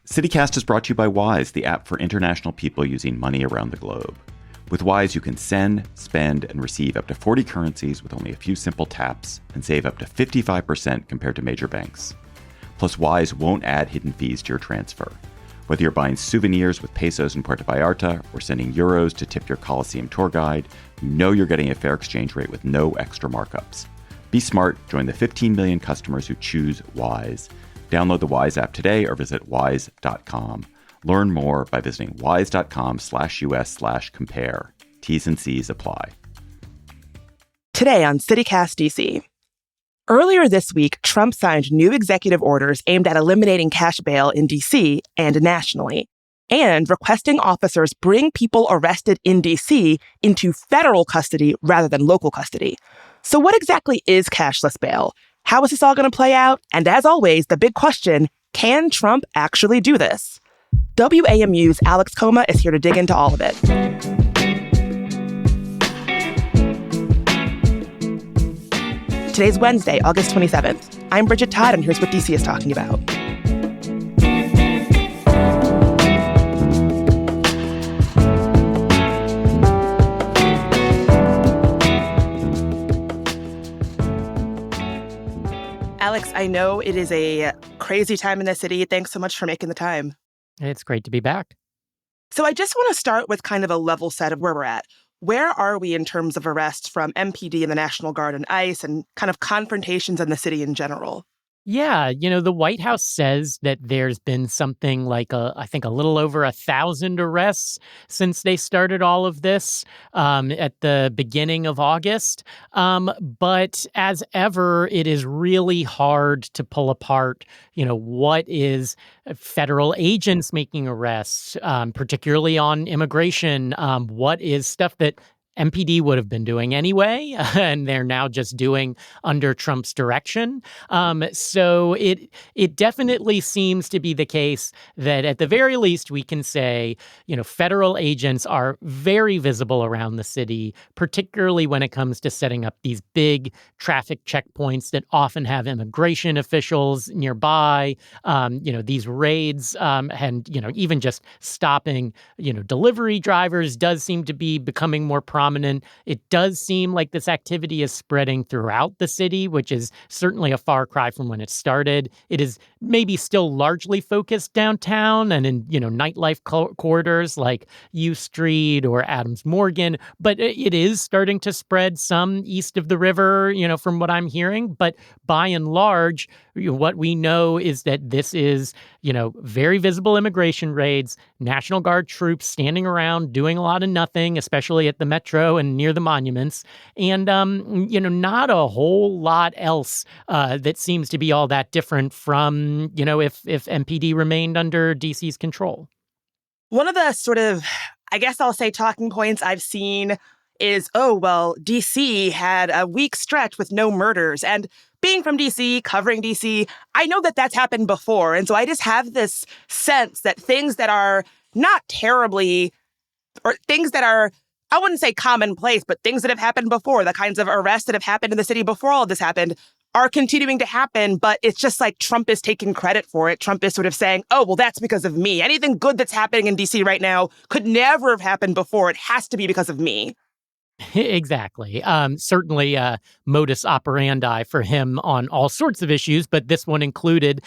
CityCast is brought to you by Wise, the app for international people using money around the globe. With Wise, you can send, spend, and receive up to 40 currencies with only a few simple taps and save up to 55% compared to major banks. Plus, Wise won't add hidden fees to your transfer. Whether you're buying souvenirs with pesos in Puerto Vallarta or sending euros to tip your Coliseum tour guide, you know you're getting a fair exchange rate with no extra markups. Be smart. Join the 15 million customers who choose Wise. Download the Wise app today or visit wise.com. Learn more by visiting wise.com/US/compare. T's and C's apply. Today on CityCast DC. Earlier this week, Trump signed new executive orders aimed at eliminating cash bail in DC and nationally, and requesting officers bring people arrested in DC into federal custody rather than local custody. So what exactly is cashless bail? How is this all going to play out? And as always, the big question, can Trump actually do this? WAMU's Alex Koma is here to dig into all of it. Today's Wednesday, August 27th. I'm Bridget Todd, and here's what DC is talking about. Alex, I know it is a crazy time in the city. Thanks so much for making the time. It's great to be back. So I just want to start with kind of a level set of where we're at. Where are we in terms of arrests from MPD and the National Guard and ICE and kind of confrontations in the city in general? Yeah, the White House says that there's been something like, I think, a little over 1,000 arrests since they started all of this at the beginning of August. But as ever, it is really hard to pull apart, what is federal agents making arrests, particularly on immigration, what is stuff that MPD would have been doing anyway, and they're now just doing under Trump's direction. So it definitely seems to be the case that at the very least we can say, federal agents are very visible around the city, particularly when it comes to setting up these big traffic checkpoints that often have immigration officials nearby. These raids and even just stopping delivery drivers does seem to be becoming more prominent. It does seem like this activity is spreading throughout the city, which is certainly a far cry from when it started. It is maybe still largely focused downtown and in, nightlife corridors like U Street or Adams Morgan, but it is starting to spread some east of the river, from what I'm hearing. But by and large, what we know is that this is, very visible immigration raids, National Guard troops standing around doing a lot of nothing, especially at the Metro and near the monuments, and, not a whole lot else that seems to be all that different from, if MPD remained under DC's control. One of the sort of, I guess I'll say, talking points I've seen is, DC had a week stretch with no murders. And being from DC, covering DC, I know that that's happened before. And so I just have this sense that things that are not terribly, or things that are, I wouldn't say commonplace, but things that have happened before, the kinds of arrests that have happened in the city before all of this happened, are continuing to happen. But it's just like Trump is taking credit for it. Trump is sort of saying, that's because of me. Anything good that's happening in DC right now could never have happened before. It has to be because of me. Exactly. Certainly modus operandi for him on all sorts of issues, but this one included,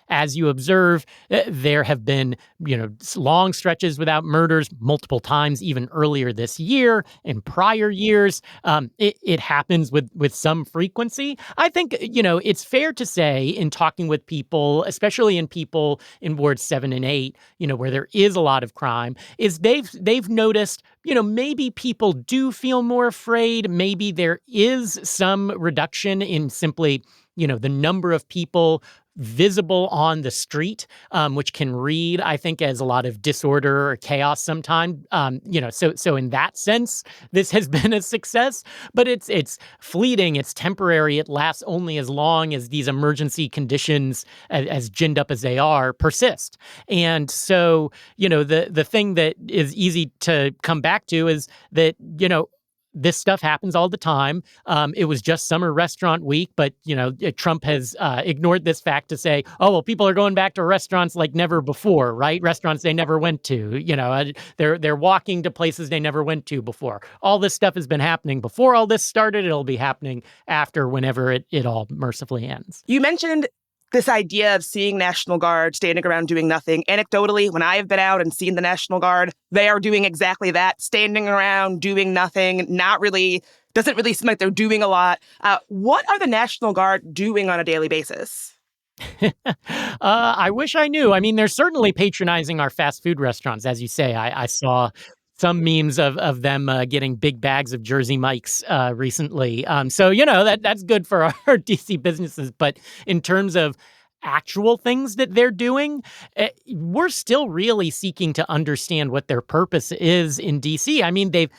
as you observe, there have been, long stretches without murders multiple times, even earlier this year, in prior years. It happens with some frequency. I think, it's fair to say in talking with people, especially in people in Wards 7 and 8, where there is a lot of crime, is they've noticed, maybe people do feel more afraid. Maybe there is some reduction in simply, the number of people visible on the street, which can read, I think, as a lot of disorder or chaos sometimes. So in that sense, this has been a success, but it's fleeting, it's temporary, it lasts only as long as these emergency conditions, as ginned up as they are, persist. And so, the thing that is easy to come back to is that, this stuff happens all the time. It was just summer restaurant week, but, Trump has ignored this fact to say, oh, well, people are going back to restaurants like never before, right? Restaurants they never went to, they're walking to places they never went to before. All this stuff has been happening before all this started. It'll be happening after, whenever it all mercifully ends. You mentioned this idea of seeing National Guard standing around doing nothing. Anecdotally, when I have been out and seen the National Guard, they are doing exactly that, standing around, doing nothing, doesn't really seem like they're doing a lot. What are the National Guard doing on a daily basis? I wish I knew. I mean, they're certainly patronizing our fast food restaurants, as you say. I saw some memes of them getting big bags of Jersey Mike's recently. So, that's good for our DC businesses. But in terms of actual things that they're doing, we're still really seeking to understand what their purpose is in DC. I mean, they've,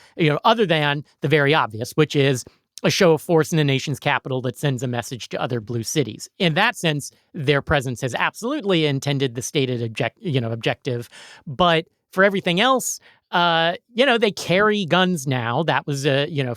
other than the very obvious, which is a show of force in the nation's capital that sends a message to other blue cities. In that sense, their presence has absolutely intended the stated objective. But for everything else, they carry guns now. That was,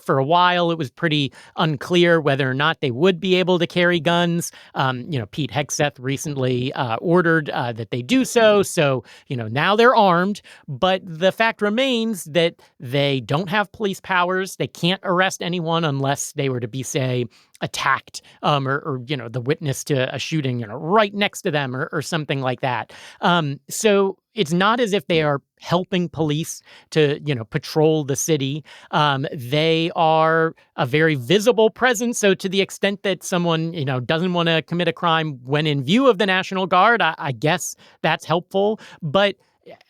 for a while, it was pretty unclear whether or not they would be able to carry guns. Pete Hegseth recently ordered that they do so. So, now they're armed. But the fact remains that they don't have police powers. They can't arrest anyone unless they were to be, say, attacked or the witness to a shooting right next to them or something like that. So it's not as if they are helping police to, patrol the city. They are a very visible presence. So to the extent that someone, doesn't want to commit a crime when in view of the National Guard, I guess that's helpful. But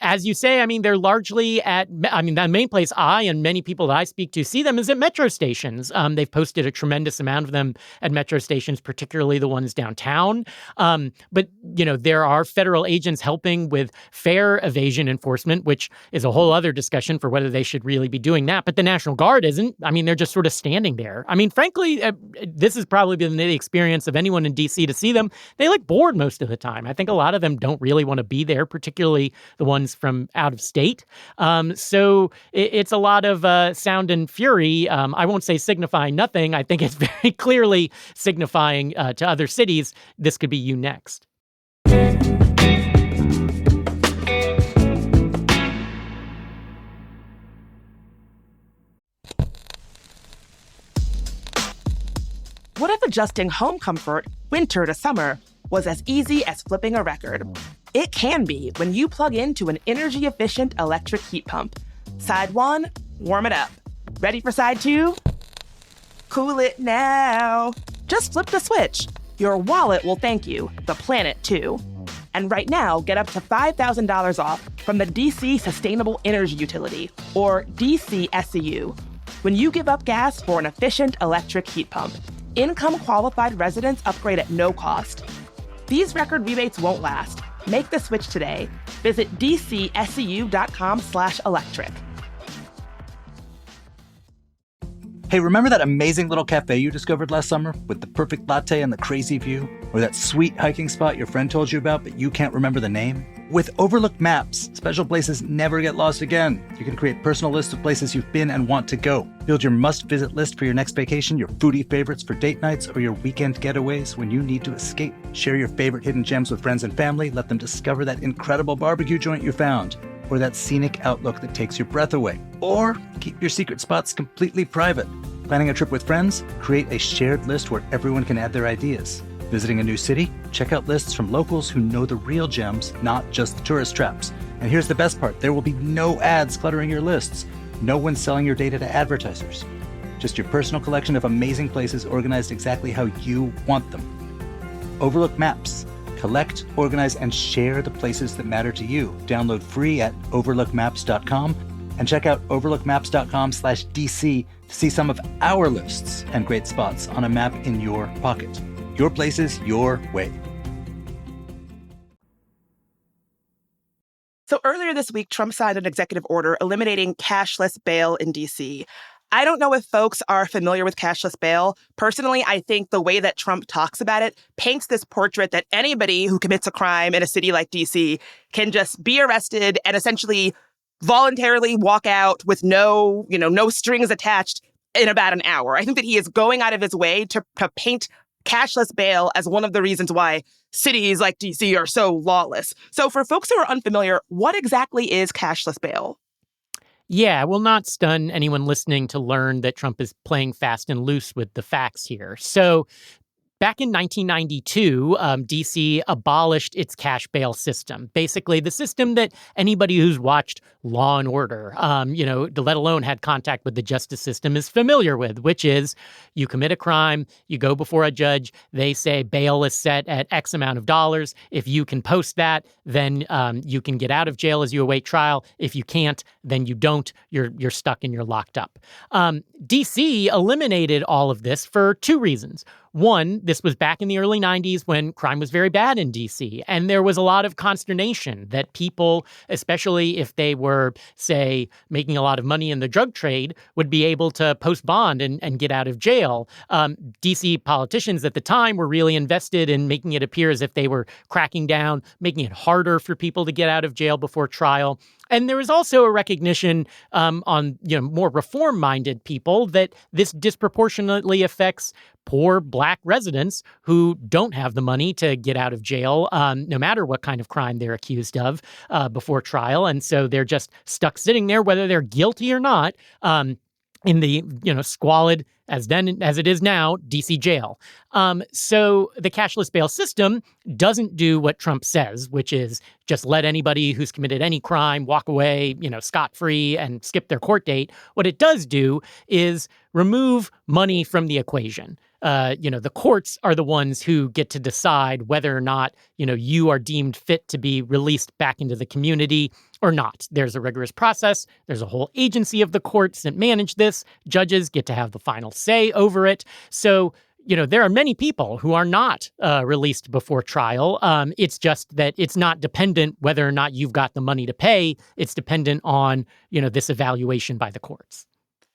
as you say, I mean, they're largely the main place I and many people that I speak to see them is at metro stations. They've posted a tremendous amount of them at metro stations, particularly the ones downtown. But, there are federal agents helping with fare evasion enforcement, which is a whole other discussion for whether they should really be doing that. But the National Guard isn't. I mean, they're just sort of standing there. I mean, frankly, this has probably been the experience of anyone in D.C. to see them. They look bored most of the time. I think a lot of them don't really want to be there, particularly the ones from out of state. So it's a lot of sound and fury. I won't say signifying nothing. I think it's very clearly signifying to other cities, this could be you next. What if adjusting home comfort winter to summer was as easy as flipping a record? It can be when you plug into an energy-efficient electric heat pump. Side one, warm it up. Ready for side two? Cool it now. Just flip the switch. Your wallet will thank you, the planet too. And right now, get up to $5,000 off from the DC Sustainable Energy Utility, or DCSEU, when you give up gas for an efficient electric heat pump. Income-qualified residents upgrade at no cost. These record rebates won't last. Make the switch today. Visit dcseu.com/electric. Hey, remember that amazing little cafe you discovered last summer with the perfect latte and the crazy view? Or that sweet hiking spot your friend told you about but you can't remember the name? With Overlook Maps, special places never get lost again. You can create personal lists of places you've been and want to go. Build your must-visit list for your next vacation, your foodie favorites for date nights, or your weekend getaways when you need to escape. Share your favorite hidden gems with friends and family. Let them discover that incredible barbecue joint you found, or that scenic outlook that takes your breath away. Or keep your secret spots completely private. Planning a trip with friends? Create a shared list where everyone can add their ideas. Visiting a new city? Check out lists from locals who know the real gems, not just the tourist traps. And here's the best part. There will be no ads cluttering your lists. No one's selling your data to advertisers. Just your personal collection of amazing places organized exactly how you want them. Overlook Maps. Collect, organize, and share the places that matter to you. Download free at overlookmaps.com and check out overlookmaps.com/DC to see some of our lists and great spots on a map in your pocket. Your places, your way. So earlier this week, Trump signed an executive order eliminating cashless bail in D.C. I don't know if folks are familiar with cashless bail. Personally, I think the way that Trump talks about it paints this portrait that anybody who commits a crime in a city like D.C. can just be arrested and essentially voluntarily walk out with no strings attached in about an hour. I think that he is going out of his way to paint cashless bail as one of the reasons why cities like DC are so lawless. So for folks who are unfamiliar, what exactly is cashless bail? Yeah, will not stun anyone listening to learn that Trump is playing fast and loose with the facts here. So back in 1992, D.C. abolished its cash bail system. Basically, the system that anybody who's watched Law and Order, let alone had contact with the justice system, is familiar with, which is you commit a crime, you go before a judge, they say bail is set at X amount of dollars. If you can post that, then you can get out of jail as you await trial. If you can't, then you don't. You're stuck and you're locked up. D.C. eliminated all of this for two reasons. One, this was back in the early 90s when crime was very bad in D.C., and there was a lot of consternation that people, especially if they were, say, making a lot of money in the drug trade, would be able to post bond and get out of jail. D.C. politicians at the time were really invested in making it appear as if they were cracking down, making it harder for people to get out of jail before trial. And there was also a recognition on more reform-minded people that this disproportionately affects poor Black residents who don't have the money to get out of jail, no matter what kind of crime they're accused of before trial. And so they're just stuck sitting there, whether they're guilty or not, in the squalid as it is now DC jail. So the cashless bail system doesn't do what Trump says, which is just let anybody who's committed any crime walk away, scot-free and skip their court date. What it does do is remove money from the equation. The courts are the ones who get to decide whether or not, you are deemed fit to be released back into the community or not. There's a rigorous process. There's a whole agency of the courts that manage this. Judges get to have the final say over it. So, there are many people who are not released before trial. It's just that it's not dependent whether or not you've got the money to pay. It's dependent on, this evaluation by the courts.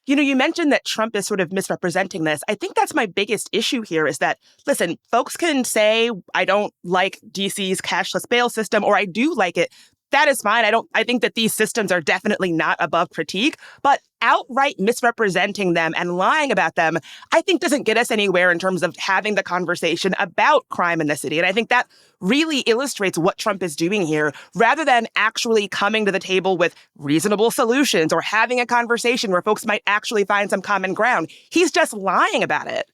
You mentioned that Trump is sort of misrepresenting this. I think that's my biggest issue here is that, listen, folks can say, I don't like DC's cashless bail system, or I do like it. That is fine. I think that these systems are definitely not above critique, but outright misrepresenting them and lying about them, I think doesn't get us anywhere in terms of having the conversation about crime in the city. And I think that really illustrates what Trump is doing here, rather than actually coming to the table with reasonable solutions or having a conversation where folks might actually find some common ground. He's just lying about it.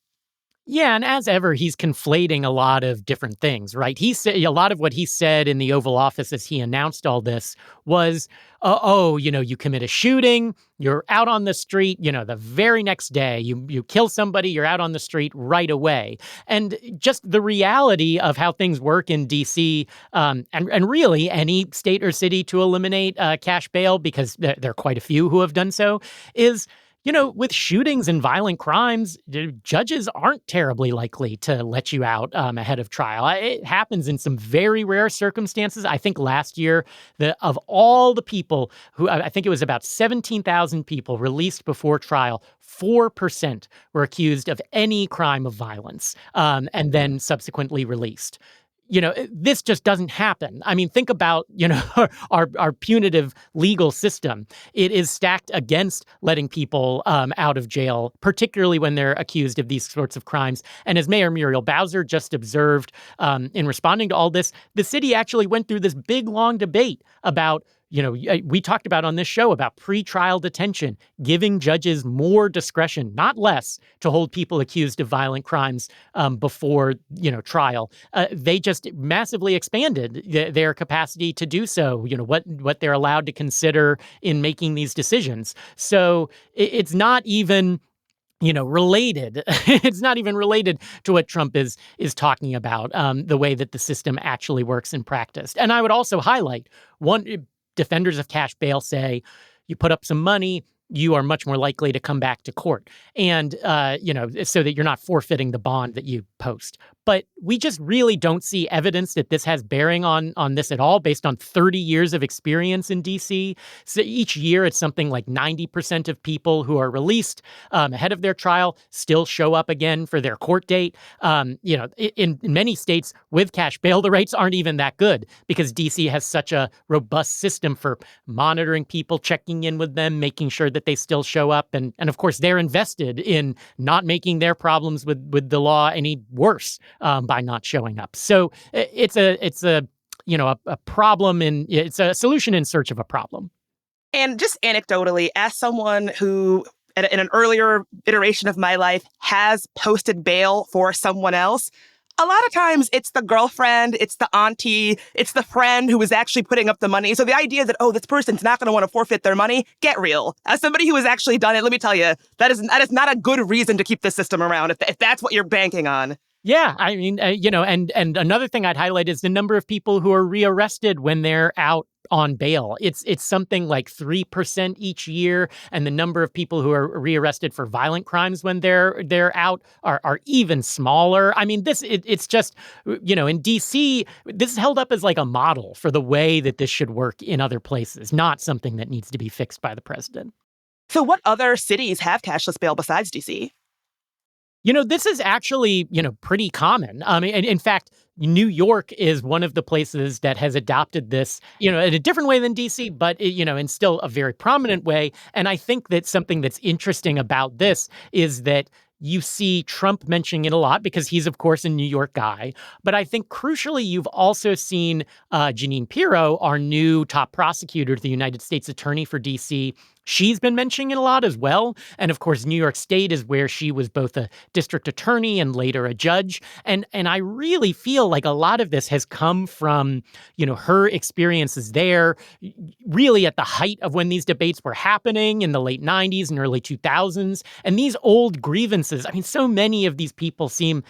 Yeah, and as ever, he's conflating a lot of different things, right? He said a lot of what he said in the Oval Office as he announced all this was, you commit a shooting, you're out on the street, the very next day, you kill somebody, you're out on the street right away. And just the reality of how things work in D.C. And really any state or city to eliminate cash bail, because there are quite a few who have done so, is with shootings and violent crimes, judges aren't terribly likely to let you out ahead of trial. It happens in some very rare circumstances. I think last year, of all the people who, I think it was about 17,000 people released before trial, 4% were accused of any crime of violence and then subsequently released. This just doesn't happen. I mean, think about, our punitive legal system. It is stacked against letting people out of jail, particularly when they're accused of these sorts of crimes. And as Mayor Muriel Bowser just observed in responding to all this, the city actually went through this big, long debate about we talked about on this show about pretrial detention, giving judges more discretion, not less, to hold people accused of violent crimes before, trial. They just massively expanded their capacity to do so, what they're allowed to consider in making these decisions. So it's not even related. It's not even related to what Trump is talking about, the way that the system actually works in practice. And I would also highlight defenders of cash bail say you put up some money, you are much more likely to come back to court. And, so that you're not forfeiting the bond that you post. But we just really don't see evidence that this has bearing on this at all, based on 30 years of experience in D.C. So each year, it's something like 90% of people who are released ahead of their trial still show up again for their court date. In many states with cash bail, the rates aren't even that good because D.C. has such a robust system for monitoring people, checking in with them, making sure that they still show up. And of course, they're invested in not making their problems with the law any worse by not showing up. So it's a problem, and it's a solution in search of a problem. And just anecdotally, as someone who in an earlier iteration of my life has posted bail for someone else, a lot of times it's the girlfriend, it's the auntie, it's the friend who is actually putting up the money. So the idea that, this person's not going to want to forfeit their money, get real. As somebody who has actually done it, let me tell you, that is not a good reason to keep the system around if that's what you're banking on. Yeah, I mean, and another thing I'd highlight is the number of people who are rearrested when they're out on bail. It's something like 3% each year, and the number of people who are rearrested for violent crimes when they're out are even smaller. I mean, it's just, in D.C., this is held up as like a model for the way that this should work in other places, not something that needs to be fixed by the president. So what other cities have cashless bail besides D.C.? This is actually, pretty common. In fact, New York is one of the places that has adopted this, in a different way than D.C., but, in still a very prominent way. And I think that something that's interesting about this is that you see Trump mentioning it a lot because he's, of course, a New York guy. But I think crucially, you've also seen Jeanine Pirro, our new top prosecutor, the United States Attorney for D.C., she's been mentioning it a lot as well. And of course, New York State is where she was both a district attorney and later a judge. And I really feel like a lot of this has come from, her experiences there, really at the height of when these debates were happening in the late 90s and early 2000s. And these old grievances, I mean, so many of these people seem,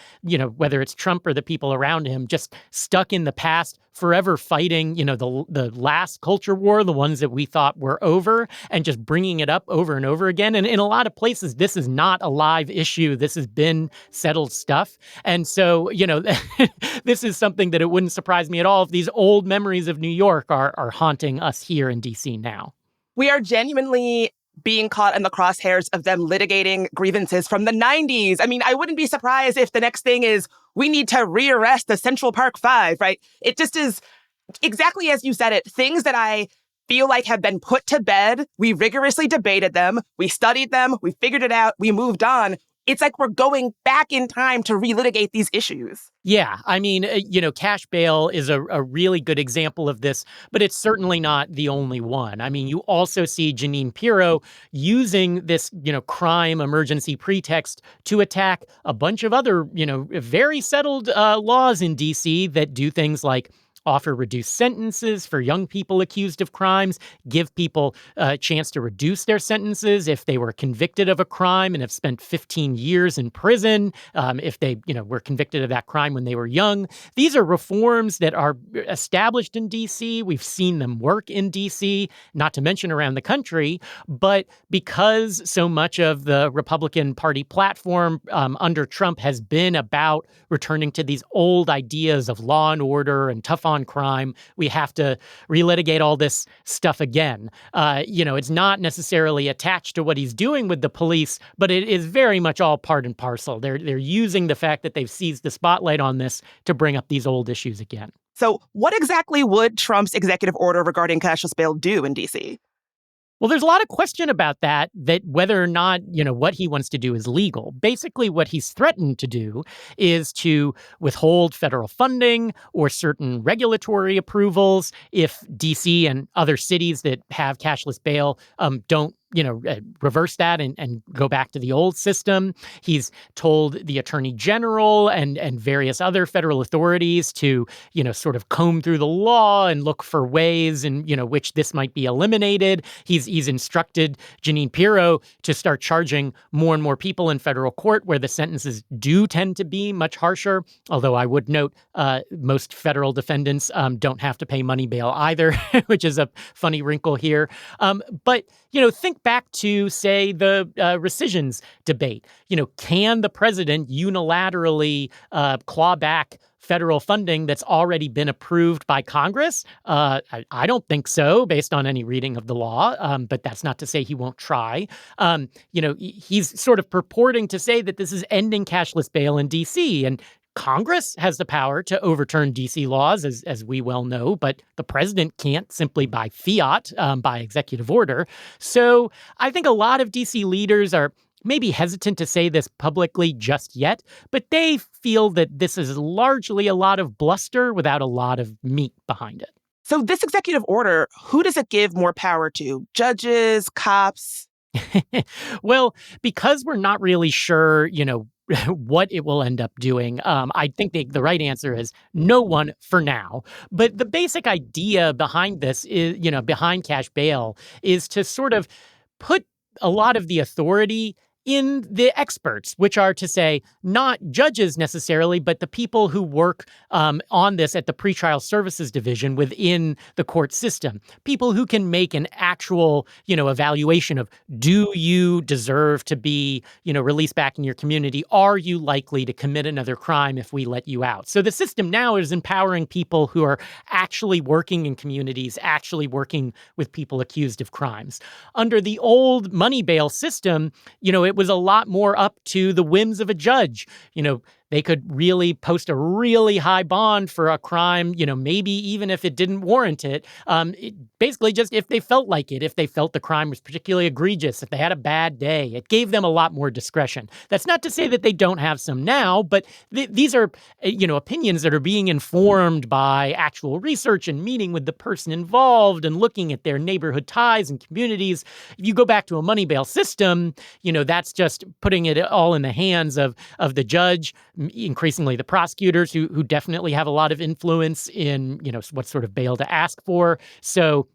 whether it's Trump or the people around him, just stuck in the past, forever fighting, the last culture war, the ones that we thought were over, and just bringing it up over and over again. And in a lot of places, this is not a live issue. This has been settled stuff. And so, this is something that it wouldn't surprise me at all if these old memories of New York are haunting us here in D.C. now. We are genuinely being caught in the crosshairs of them litigating grievances from the 90s. I mean, I wouldn't be surprised if the next thing is we need to rearrest the Central Park Five, right? It just is exactly as you said it, things that I feel like have been put to bed. We rigorously debated them. We studied them. We figured it out. We moved on. It's like we're going back in time to relitigate these issues. Yeah, I mean, cash bail is a really good example of this, but it's certainly not the only one. I mean, you also see Jeanine Pirro using this, crime emergency pretext to attack a bunch of other, very settled laws in D.C. that do things like offer reduced sentences for young people accused of crimes, give people a chance to reduce their sentences if they were convicted of a crime and have spent 15 years in prison, if they, were convicted of that crime when they were young. These are reforms that are established in D.C. We've seen them work in D.C., not to mention around the country. But because so much of the Republican Party platform under Trump has been about returning to these old ideas of law and order and tough on crime, we have to relitigate all this stuff again. It's not necessarily attached to what he's doing with the police, but it is very much all part and parcel. They're using the fact that they've seized the spotlight on this to bring up these old issues again. So what exactly would Trump's executive order regarding cashless bail do in D.C.? Well, there's a lot of question about that whether or not, what he wants to do is legal. Basically, what he's threatened to do is to withhold federal funding or certain regulatory approvals if D.C. and other cities that have cashless bail don't reverse that and go back to the old system. He's told the attorney general and various other federal authorities to, sort of comb through the law and look for ways in, which this might be eliminated. He's instructed Jeanine Pirro to start charging more and more people in federal court where the sentences do tend to be much harsher. Although I would note most federal defendants don't have to pay money bail either, which is a funny wrinkle here. But think back to, say, the rescissions debate. Can the president unilaterally claw back federal funding that's already been approved by Congress? I don't think so, based on any reading of the law, but that's not to say he won't try. He's sort of purporting to say that this is ending cashless bail in D.C., and Congress has the power to overturn D.C. laws, as we well know, but the president can't simply by fiat, by executive order. So I think a lot of D.C. leaders are maybe hesitant to say this publicly just yet, but they feel that this is largely a lot of bluster without a lot of meat behind it. So this executive order, who does it give more power to? Judges, cops? Well, because we're not really sure, what it will end up doing, I think the right answer is no one for now. But the basic idea behind this is, behind cash bail, is to sort of put a lot of the authority in the experts, which are to say not judges necessarily, but the people who work on this at the pretrial services division within the court system. People who can make an actual, evaluation of, do you deserve to be, released back in your community? Are you likely to commit another crime if we let you out? So the system now is empowering people who are actually working in communities, actually working with people accused of crimes. Under the old money bail system, it was a lot more up to the whims of a judge. They could really post a really high bond for a crime, maybe even if it didn't warrant it. Basically just if they felt like it, if they felt the crime was particularly egregious, if they had a bad day. It gave them a lot more discretion. That's not to say that they don't have some now, but these are, opinions that are being informed by actual research and meeting with the person involved and looking at their neighborhood ties and communities. If you go back to a money bail system, that's just putting it all in the hands of the judge, increasingly the prosecutors who definitely have a lot of influence in, what sort of bail to ask for. So,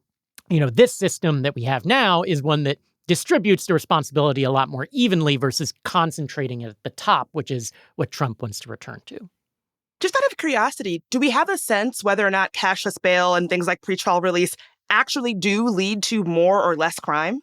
this system that we have now is one that distributes the responsibility a lot more evenly versus concentrating it at the top, which is what Trump wants to return to. Just out of curiosity, do we have a sense whether or not cashless bail and things like pretrial release actually do lead to more or less crime?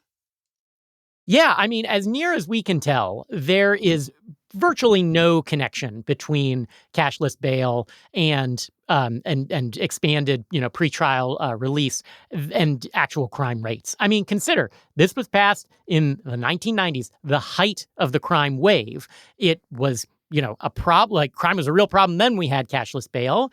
Yeah, I mean, as near as we can tell, there is virtually no connection between cashless bail and expanded, pretrial release and actual crime rates. I mean, consider this was passed in the 1990s, the height of the crime wave. It was a problem. Like, crime was a real problem then. We had cashless bail.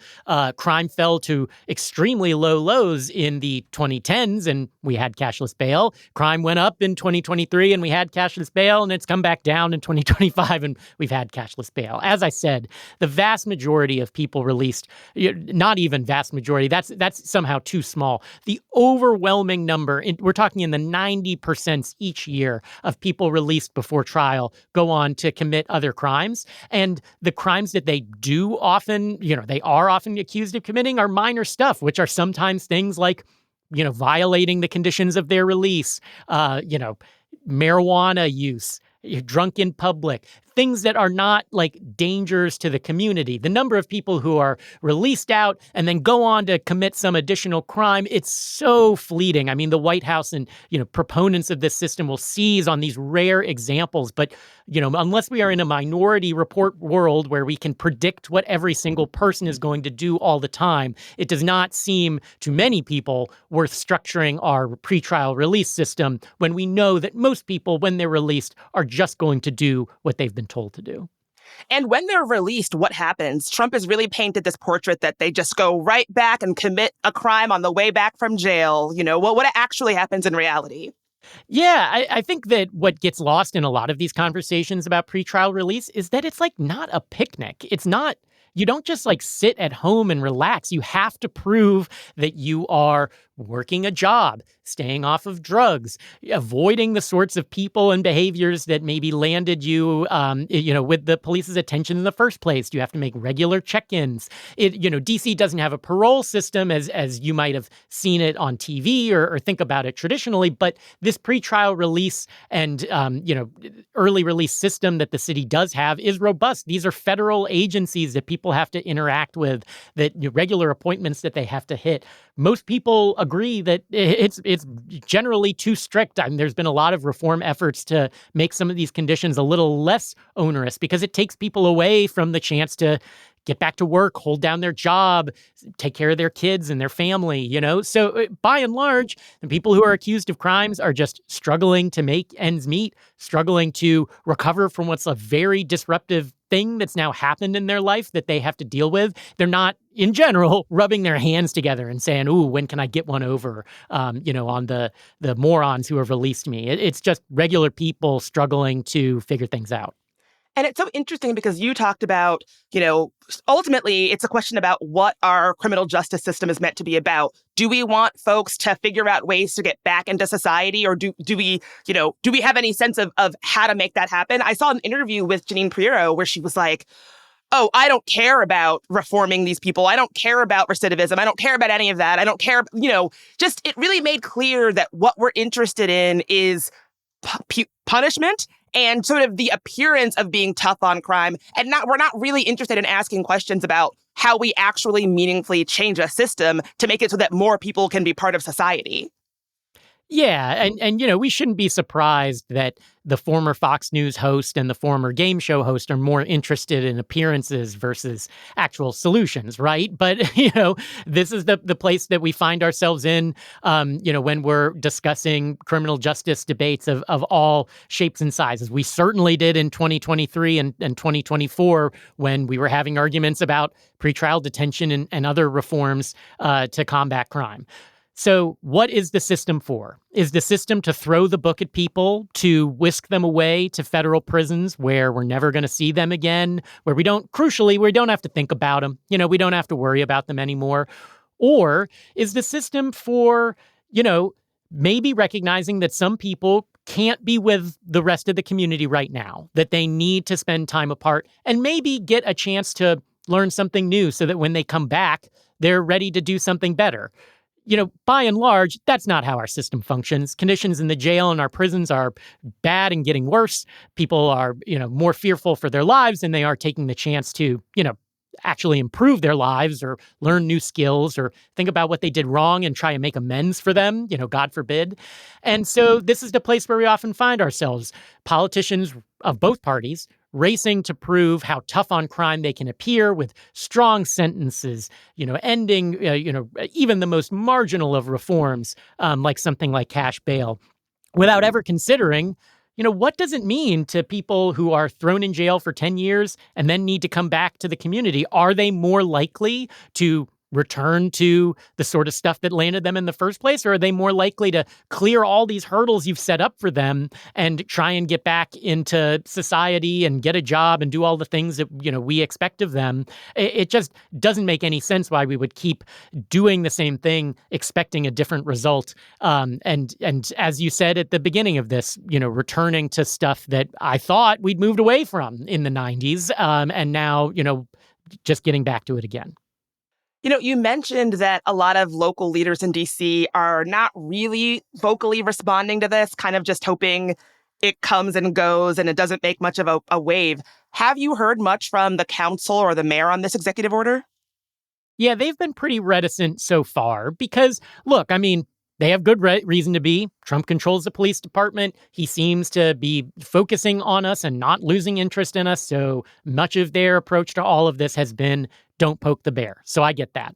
Crime fell to extremely low lows in the 2010s, and we had cashless bail. Crime went up in 2023, and we had cashless bail, and it's come back down in 2025, and we've had cashless bail. As I said, the vast majority of people released, not even vast majority, that's somehow too small. The overwhelming number, we're talking in the 90% each year of people released before trial go on to commit other crimes. And the crimes that they do often, they are often accused of committing are minor stuff, which are sometimes things like, violating the conditions of their release, marijuana use, drunk in public, things that are not like dangers to the community. The number of people who are released out and then go on to commit some additional crime, it's so fleeting. I mean, the White House and, proponents of this system will seize on these rare examples. But, unless we are in a minority report world where we can predict what every single person is going to do all the time, it does not seem to many people worth structuring our pretrial release system when we know that most people, when they're released, are just going to do what they've been told to do. And when they're released, what happens? Trump has really painted this portrait that they just go right back and commit a crime on the way back from jail. What actually happens in reality? Yeah, I think that what gets lost in a lot of these conversations about pretrial release is that it's like not a picnic. It's not. You don't just like sit at home and relax. You have to prove that you are working a job, staying off of drugs, avoiding the sorts of people and behaviors that maybe landed you, with the police's attention in the first place. You have to make regular check-ins. DC doesn't have a parole system as you might have seen it on TV or think about it traditionally, but this pretrial release and, early release system that the city does have is robust. These are federal agencies that people have to interact with, that regular appointments that they have to hit. most people agree that it's generally too strict. I mean, there's been a lot of reform efforts to make some of these conditions a little less onerous because it takes people away from the chance to get back to work, hold down their job, take care of their kids and their family, So by and large, the people who are accused of crimes are just struggling to make ends meet, struggling to recover from what's a very disruptive thing that's now happened in their life that they have to deal with. They're not, in general, rubbing their hands together and saying, ooh, when can I get one over, on the morons who have released me. It's just regular people struggling to figure things out. And it's so interesting because you talked about, ultimately it's a question about what our criminal justice system is meant to be about. Do we want folks to figure out ways to get back into society, or do we have any sense of how to make that happen? I saw an interview with Janine Priero where she was like, oh, I don't care about reforming these people. I don't care about recidivism. I don't care about any of that. I don't care, just it really made clear that what we're interested in is punishment and sort of the appearance of being tough on crime. And we're not really interested in asking questions about how we actually meaningfully change a system to make it so that more people can be part of society. Yeah, and we shouldn't be surprised that the former Fox News host and the former game show host are more interested in appearances versus actual solutions, right? But, this is the place that we find ourselves in, when we're discussing criminal justice debates of all shapes and sizes. We certainly did in 2023 and 2024 when we were having arguments about pretrial detention and other reforms to combat crime. So what is the system for? Is the system to throw the book at people, to whisk them away to federal prisons where we're never going to see them again, where we don't have to think about them, we don't have to worry about them anymore? Or is the system for, maybe recognizing that some people can't be with the rest of the community right now, that they need to spend time apart and maybe get a chance to learn something new so that when they come back, they're ready to do something better? By and large, that's not how our system functions. Conditions in the jail and our prisons are bad and getting worse. People are, more fearful for their lives than they are taking the chance to, actually improve their lives or learn new skills or think about what they did wrong and try and make amends for them, God forbid. And so this is the place where we often find ourselves. Politicians of both parties racing to prove how tough on crime they can appear with strong sentences, ending, even the most marginal of reforms, like something like cash bail, without ever considering, what does it mean to people who are thrown in jail for 10 years and then need to come back to the community? Are they more likely to return to the sort of stuff that landed them in the first place? Or are they more likely to clear all these hurdles you've set up for them and try and get back into society and get a job and do all the things that, we expect of them? It just doesn't make any sense why we would keep doing the same thing, expecting a different result. And as you said at the beginning of this, returning to stuff that I thought we'd moved away from in the 90s, and now, just getting back to it again. You mentioned that a lot of local leaders in D.C. are not really vocally responding to this, kind of just hoping it comes and goes and it doesn't make much of a wave. Have you heard much from the council or the mayor on this executive order? Yeah, they've been pretty reticent so far because, look, I mean, they have good reason to be. Trump controls the police department. He seems to be focusing on us and not losing interest in us. So much of their approach to all of this has been don't poke the bear. So I get that.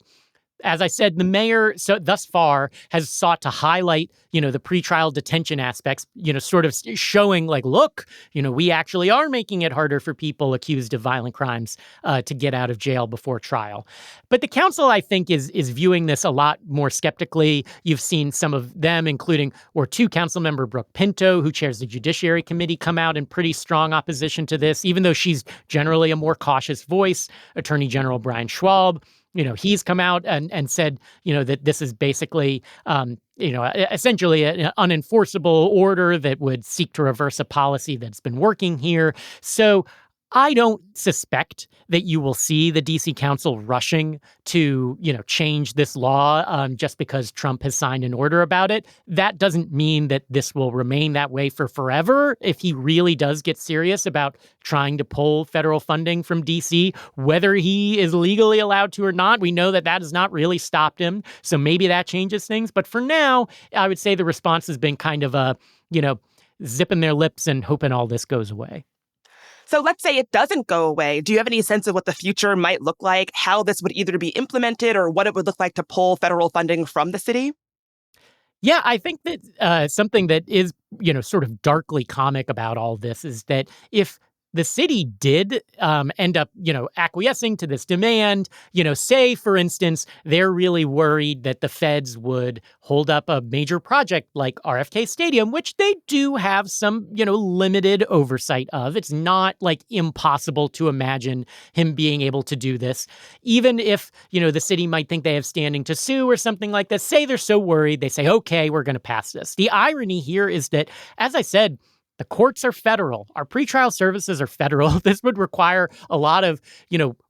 As I said, the mayor thus far has sought to highlight, the pretrial detention aspects, sort of showing like, look, we actually are making it harder for people accused of violent crimes to get out of jail before trial. But the council, I think, is viewing this a lot more skeptically. You've seen some of them, including two council member Brooke Pinto, who chairs the Judiciary Committee, come out in pretty strong opposition to this, even though she's generally a more cautious voice. Attorney General Brian Schwab, he's come out and said, that this is basically, essentially an unenforceable order that would seek to reverse a policy that's been working here. So I don't suspect that you will see the DC Council rushing to, change this law just because Trump has signed an order about it. That doesn't mean that this will remain that way for forever. If he really does get serious about trying to pull federal funding from DC, whether he is legally allowed to or not, we know that that has not really stopped him. So maybe that changes things. But for now, I would say the response has been kind of zipping their lips and hoping all this goes away. So let's say it doesn't go away. Do you have any sense of what the future might look like, how this would either be implemented or what it would look like to pull federal funding from the city? Yeah, I think that something that is, sort of darkly comic about all this is that if the city did end up, acquiescing to this demand, say, for instance, they're really worried that the feds would hold up a major project like RFK Stadium, which they do have some, limited oversight of. It's not like impossible to imagine him being able to do this. Even if, the city might think they have standing to sue or something like this, say they're so worried, they say, okay, we're going to pass this. The irony here is that, as I said, the courts are federal. Our pretrial services are federal. This would require a lot of,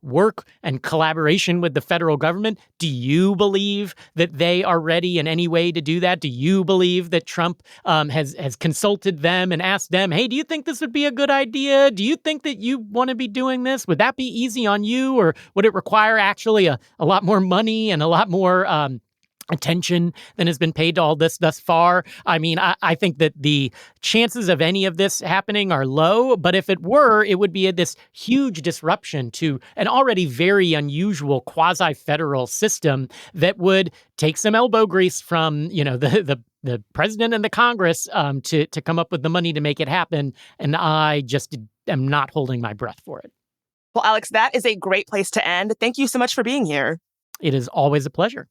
work and collaboration with the federal government. Do you believe that they are ready in any way to do that? Do you believe that Trump has consulted them and asked them, hey, do you think this would be a good idea? Do you think that you want to be doing this? Would that be easy on you? Or would it require actually a lot more money and a lot more attention than has been paid to all this thus far? I mean, I think that the chances of any of this happening are low, but if it were, it would be this huge disruption to an already very unusual quasi-federal system that would take some elbow grease from, the president and the Congress to come up with the money to make it happen. And I just am not holding my breath for it. Well, Alex, that is a great place to end. Thank you so much for being here. It is always a pleasure.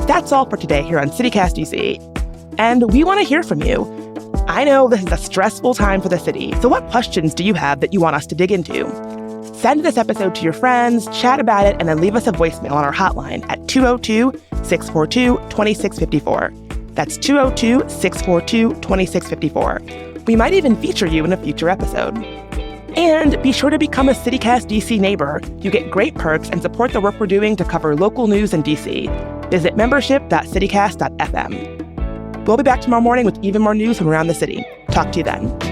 That's all for today here on CityCast DC. And we want to hear from you. I know this is a stressful time for the city, so what questions do you have that you want us to dig into? Send this episode to your friends, chat about it, and then leave us a voicemail on our hotline at 202-642-2654. That's 202-642-2654. We might even feature you in a future episode. And be sure to become a CityCast DC neighbor. You get great perks and support the work we're doing to cover local news in DC. Visit membership.citycast.fm. We'll be back tomorrow morning with even more news from around the city. Talk to you then.